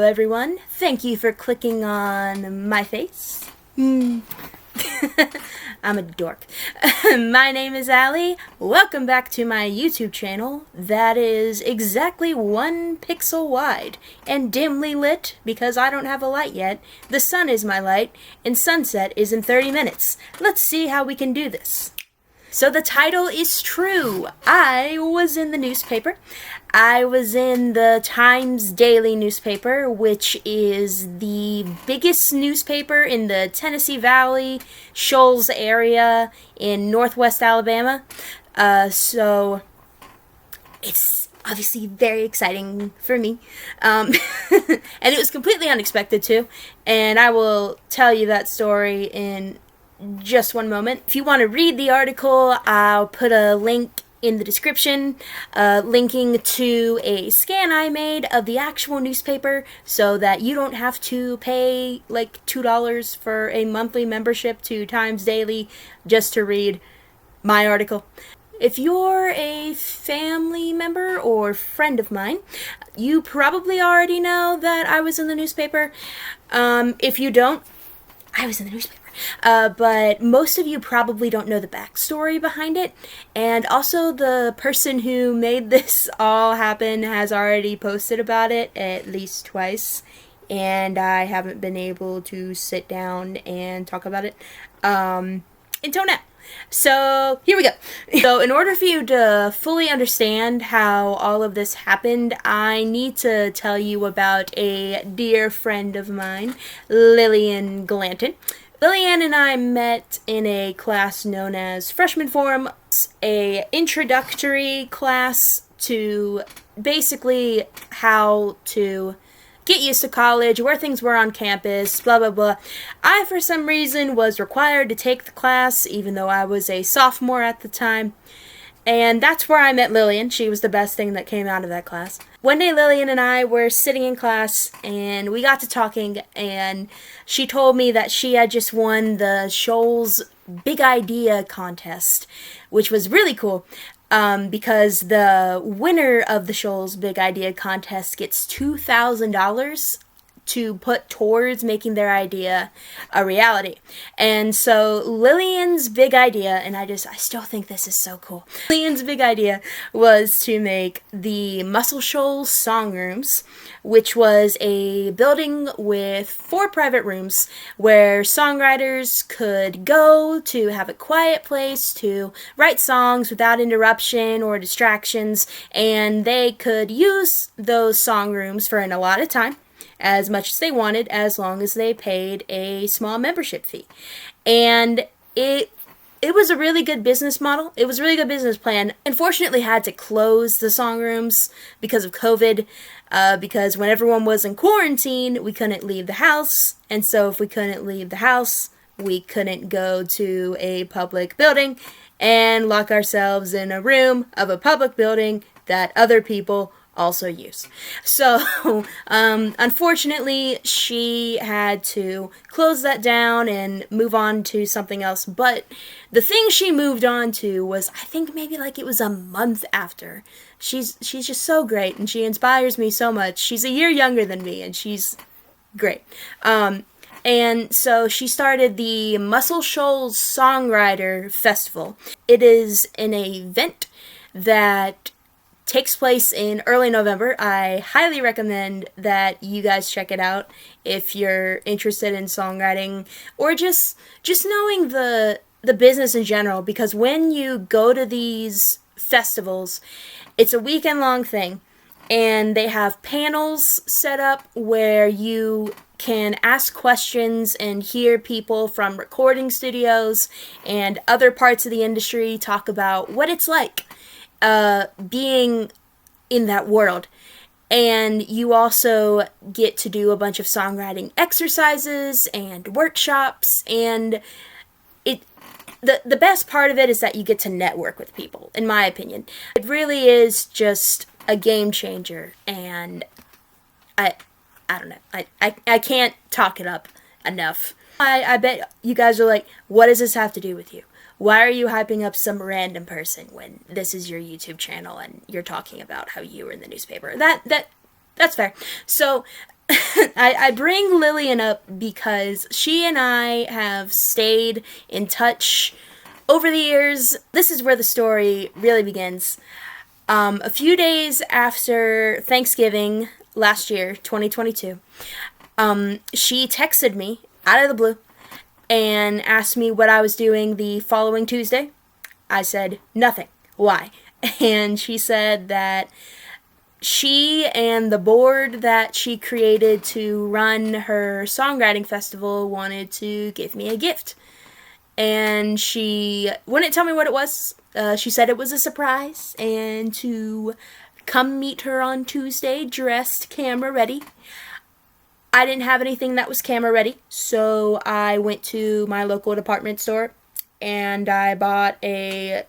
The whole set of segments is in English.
everyone. Thank you for clicking on my face. I'm a dork. My name is Allie. Welcome back to my YouTube channel that is exactly 1 pixel wide and dimly lit because I don't have a light yet. The sun is my light and sunset is in 30 minutes. Let's see how we can do this. So the title is true. I was in the newspaper. I was in the Times Daily newspaper, which is the biggest newspaper in the Tennessee Valley, Shoals area in northwest Alabama. So it's obviously very exciting for me. And it was completely unexpected too. And I will tell you that story in just one moment. If you want to read the article, I'll put a link in the description, linking to a scan I made of the actual newspaper so that you don't have to pay like $2 for a monthly membership to Times Daily just to read my article. If you're a family member or friend of mine, you probably already know that I was in the newspaper. If you don't, I was in the newspaper. But most of you probably don't know the backstory behind it, and also the person who made this all happen has already posted about it at least twice, and I haven't been able to sit down and talk about it until now. So here we go. So in order for you to fully understand how all of this happened, I need to tell you about a dear friend of mine, Lillian Glanton. Lillian and I met in a class known as Freshman Forum, a introductory class to basically how to get used to college, where things were on campus, blah, blah, blah. I, for some reason, was required to take the class, even though I was a sophomore at the time. And that's where I met Lillian. She was the best thing that came out of that class. One day, Lillian and I were sitting in class, and we got to talking, and she told me that she had just won the Shoals Big Idea contest, which was really cool, because the winner of the Shoals Big Idea contest gets $2,000 to put towards making their idea a reality. And so Lillian's big idea, and I still think this is so cool. Lillian's big idea was to make the Muscle Shoals Song Rooms, which was a building with 4 private rooms where songwriters could go to have a quiet place to write songs without interruption or distractions, and they could use those song rooms for an allotted time, as much as they wanted, as long as they paid a small membership fee. And it was a really good business model. It was a really good business plan. Unfortunately, had to close the song rooms because of COVID, because when everyone was in quarantine, we couldn't leave the house. And so if we couldn't leave the house, we couldn't go to a public building and lock ourselves in a room of a public building that other people also use. So, unfortunately, she had to close that down and move on to something else. But the thing she moved on to was, I think maybe like it was a month after. She's just so great, and she inspires me so much. She's a year younger than me, and she's great. And so she started the Muscle Shoals Songwriter Festival. It is an event that takes place in early November. I highly recommend that you guys check it out if you're interested in songwriting or just knowing the business in general, because when you go to these festivals, it's a weekend-long thing, and they have panels set up where you can ask questions and hear people from recording studios and other parts of the industry talk about what it's like being in that world. And you also get to do a bunch of songwriting exercises and workshops, and the best part of it is that you get to network with people, in my opinion. It really is just a game changer, and I don't know, I can't talk it up enough. I bet you guys are like, what does this have to do with you? Why are you hyping up some random person when this is your YouTube channel and you're talking about how you were in the newspaper? That's fair. So I bring Lillian up because she and I have stayed in touch over the years. This is where the story really begins. A few days after Thanksgiving last year, 2022, she texted me out of the blue and asked me what I was doing the following Tuesday. I said, nothing. Why? And she said that she and the board that she created to run her songwriting festival wanted to give me a gift. And she wouldn't tell me what it was. She said it was a surprise and to come meet her on Tuesday dressed camera ready. I didn't have anything that was camera ready, so I went to my local department store and I bought a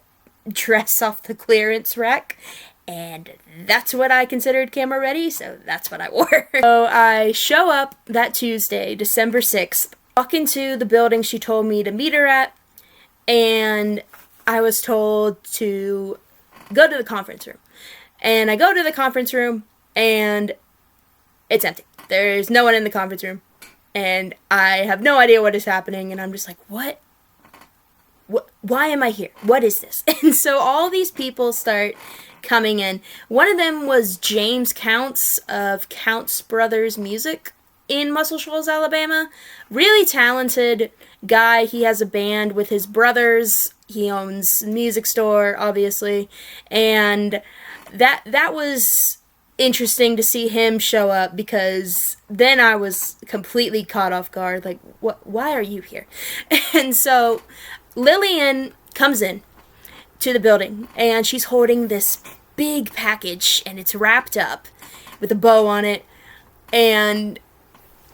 dress off the clearance rack. And that's what I considered camera ready, so that's what I wore. So I show up that Tuesday, December 6th, walk into the building she told me to meet her at, and I was told to go to the conference room. And I go to the conference room, and it's empty. There's no one in the conference room, and I have no idea what is happening, and I'm just like, what? Why am I here? What is this? And so all these people start coming in. One of them was James Counts of Counts Brothers Music in Muscle Shoals, Alabama. Really talented guy. He has a band with his brothers. He owns a music store, obviously. And that was interesting to see him show up, because then I was completely caught off guard. Like, why are you here? And so Lillian comes in to the building, and she's holding this big package, and it's wrapped up with a bow on it, and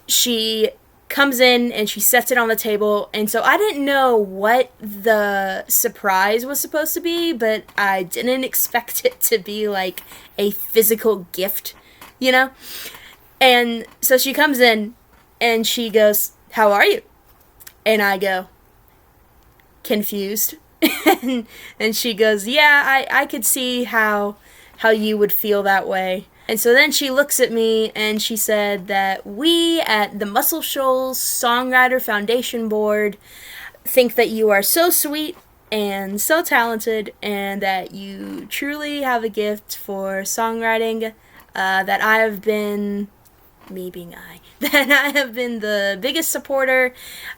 she comes in and she sets it on the table. And so I didn't know what the surprise was supposed to be, but I didn't expect it to be like a physical gift, you know? And so she comes in and she goes, "How are you?" And I go, confused. And she goes, "Yeah, I could see how you would feel that way." And so then she looks at me and she said that we at the Muscle Shoals Songwriter Foundation Board think that you are so sweet and so talented, and that you truly have a gift for songwriting, that I have been, me being I, that I have been the biggest supporter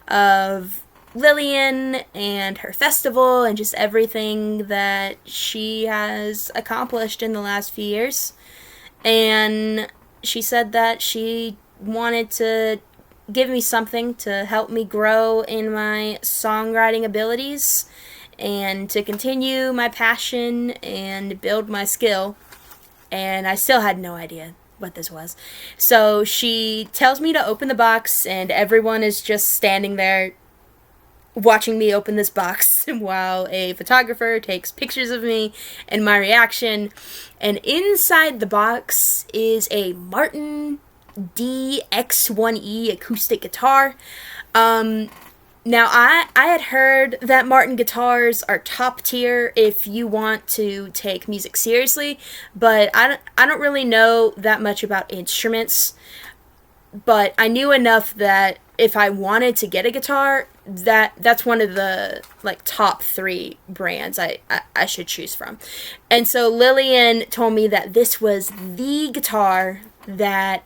of Lillian and her festival and just everything that she has accomplished in the last few years. And she said that she wanted to give me something to help me grow in my songwriting abilities and to continue my passion and build my skill. And I still had no idea what this was. So she tells me to open the box, and everyone is just standing there watching me open this box while a photographer takes pictures of me and my reaction. And inside the box is a Martin DX1E acoustic guitar. Now, I had heard that Martin guitars are top tier if you want to take music seriously, but I don't really know that much about instruments. But I knew enough that if I wanted to get a guitar, that's one of the like top 3 brands I should choose from. And so Lillian told me that this was the guitar that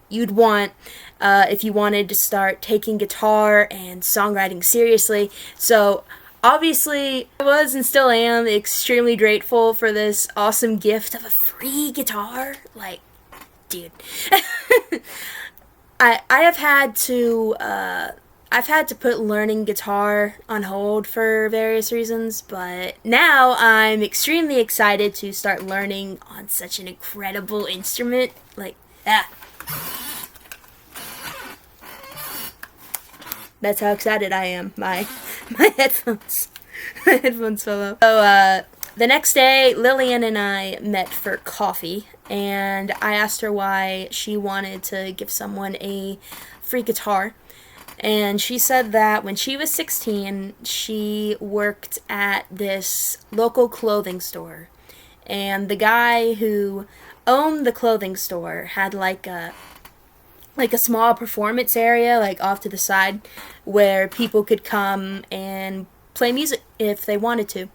you'd want if you wanted to start taking guitar and songwriting seriously. So obviously I was and still am extremely grateful for this awesome gift of a free guitar. Like, dude. I've had to put learning guitar on hold for various reasons, but now I'm extremely excited to start learning on such an incredible instrument. Like, that's how excited I am. My headphones fell out. So the next day, Lillian and I met for coffee, and I asked her why she wanted to give someone a free guitar. And she said that when she was 16, she worked at this local clothing store. And the guy who owned the clothing store had like a like a small performance area, like off to the side, where people could come and play music if they wanted to.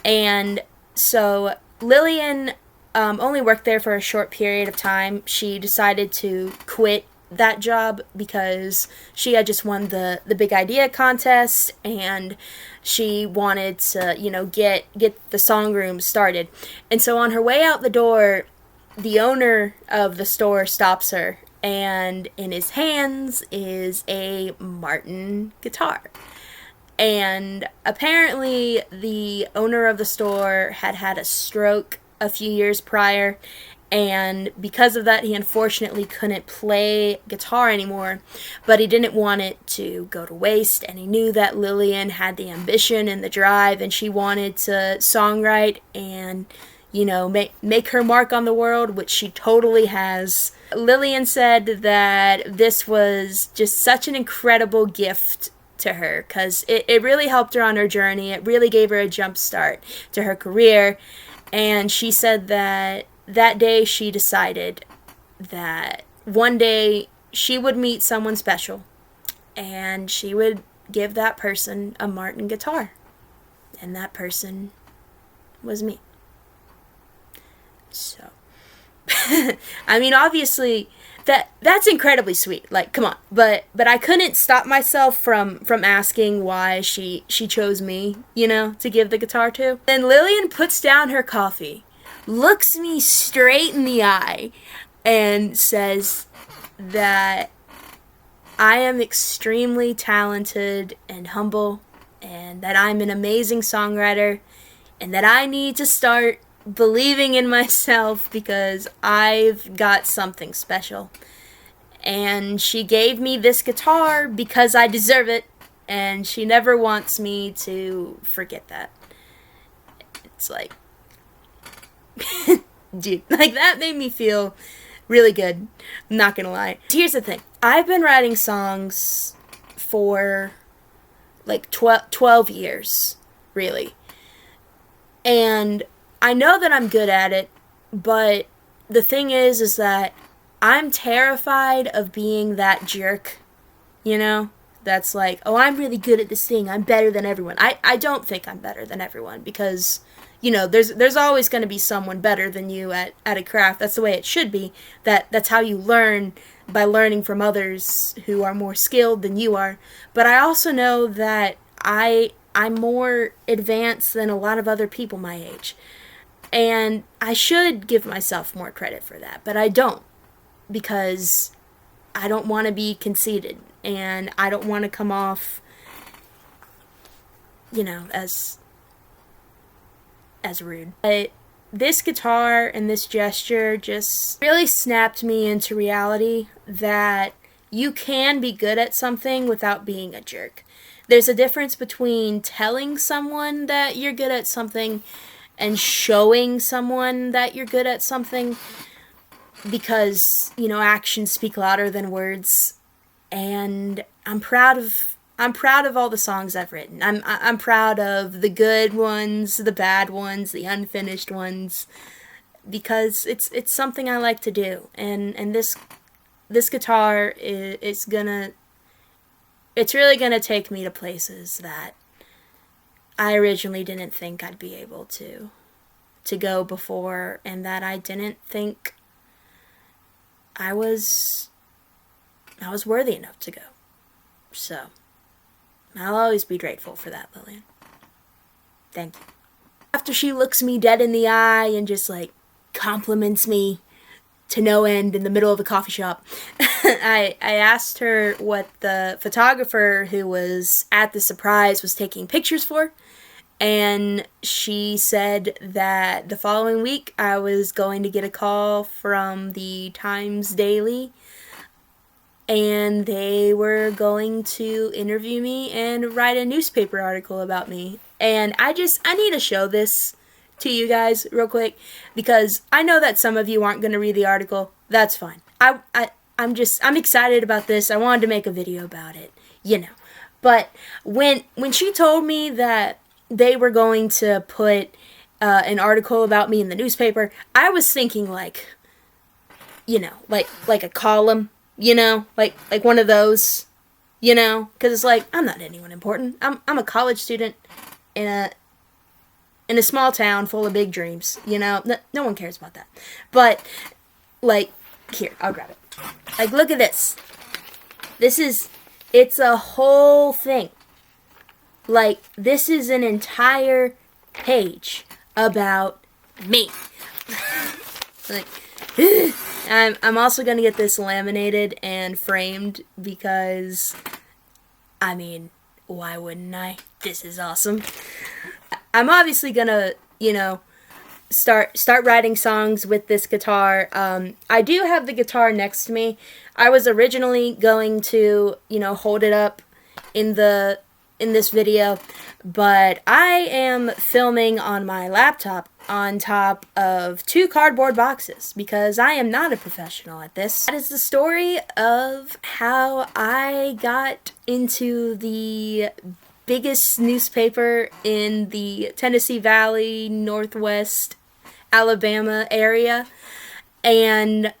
And so Lillian only worked there for a short period of time. She decided to quit that job because she had just won the big idea contest, and she wanted to, you know, get the song room started. And so on her way out the door, the owner of the store stops her, and in his hands is a Martin guitar. And apparently the owner of the store had had a stroke a few years prior, and because of that he unfortunately couldn't play guitar anymore, but he didn't want it to go to waste, and he knew that Lillian had the ambition and the drive, and she wanted to songwrite and, you know, make her mark on the world, which she totally has. Lillian said that this was just such an incredible gift to her, because it really helped her on her journey. It really gave her a jump start to her career. And she said that that day she decided that one day she would meet someone special, and she would give that person a Martin guitar. And that person was me. So, I mean, obviously, that's incredibly sweet. Like, come on. But I couldn't stop myself from asking why she chose me, you know, to give the guitar to. Then Lillian puts down her coffee, looks me straight in the eye, and says that I am extremely talented and humble, and that I'm an amazing songwriter, and that I need to start believing in myself because I've got something special. And she gave me this guitar because I deserve it, and she never wants me to forget that. It's like, dude, like, that made me feel really good. I'm not gonna lie. Here's the thing. I've been writing songs for like 12 years, really. And I know that I'm good at it, but the thing is that I'm terrified of being that jerk, you know? That's like, oh, I'm really good at this thing. I'm better than everyone. I don't think I'm better than everyone because, you know, there's always going to be someone better than you at a craft. That's the way it should be. That's how you learn, by learning from others who are more skilled than you are. But I also know that I'm more advanced than a lot of other people my age. And I should give myself more credit for that, but I don't, because I don't want to be conceited, and I don't want to come off, you know, as rude. But this guitar and this gesture just really snapped me into reality that you can be good at something without being a jerk. There's a difference between telling someone that you're good at something and showing someone that you're good at something, because, you know, actions speak louder than words. And I'm proud of all the songs I've written. I'm proud of the good ones, the bad ones, the unfinished ones, because it's something I like to do. And this guitar it's really gonna take me to places that I originally didn't think I'd be able to go before, and that I didn't think I was worthy enough to go. So, I'll always be grateful for that, Lillian. Thank you. After she looks me dead in the eye and just, like, compliments me to no end in the middle of the coffee shop, I asked her what the photographer who was at the surprise was taking pictures for, and she said that the following week I was going to get a call from the Times Daily, and they were going to interview me and write a newspaper article about me. And I need to show this to you guys real quick, because I know that some of you aren't going to read the article. That's fine. I'm excited about this. I wanted to make a video about it, you know. But when she told me that they were going to put an article about me in the newspaper, I was thinking, like, you know, like a column, you know, like one of those, you know, because it's like, I'm not anyone important. I'm a college student in a small town full of big dreams, you know. No one cares about that. But, like, here, I'll grab it. Like, look at this. It's a whole thing. Like, this is an entire page about me. Like, I'm also going to get this laminated and framed because, I mean, why wouldn't I? This is awesome. I'm obviously going to, you know, start writing songs with this guitar. I do have the guitar next to me. I was originally going to, you know, hold it up in this video, but I am filming on my laptop on top of 2 cardboard boxes because I am not a professional at this. That is the story of how I got into the biggest newspaper in the Tennessee Valley, Northwest Alabama area, and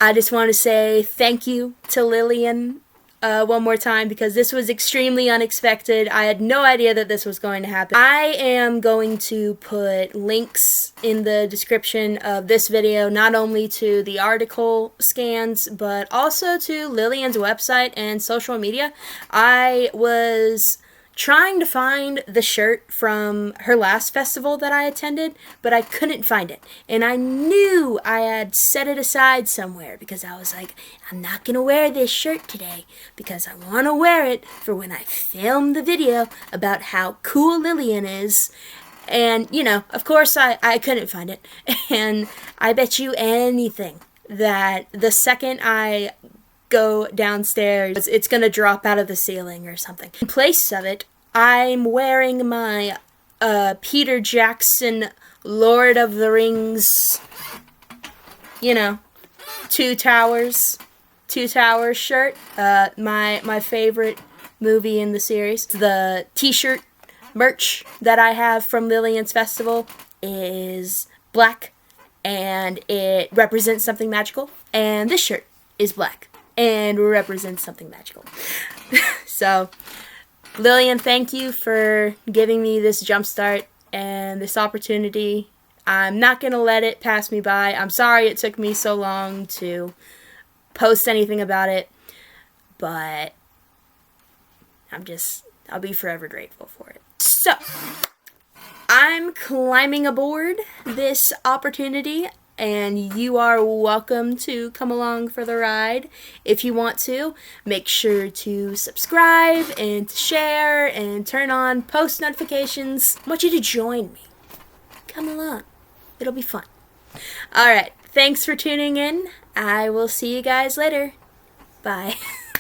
I just want to say thank you to Lillian one more time because this was extremely unexpected. I had no idea that this was going to happen. I am going to put links in the description of this video, not only to the article scans, but also to Lillian's website and social media. I was trying to find the shirt from her last festival that I attended, but I couldn't find it. And I knew I had set it aside somewhere because I was like, I'm not going to wear this shirt today because I want to wear it for when I film the video about how cool Lillian is. And, you know, of course I couldn't find it. And I bet you anything that the second I go downstairs, it's gonna drop out of the ceiling or something. In place of it, I'm wearing my Peter Jackson Lord of the Rings, you know, Two Towers shirt. My favorite movie in the series. The t-shirt merch that I have from Lillian's festival is black and it represents something magical, and this shirt is black and represents something magical. So, Lillian, thank you for giving me this jump start and this opportunity. I'm not going to let it pass me by. I'm sorry it took me so long to post anything about it, but I'll be forever grateful for it. So, I'm climbing aboard this opportunity, and you are welcome to come along for the ride if you want to. Make sure to subscribe and to share and turn on post notifications. I want you to join me. Come along. It'll be fun. Alright, thanks for tuning in. I will see you guys later. Bye.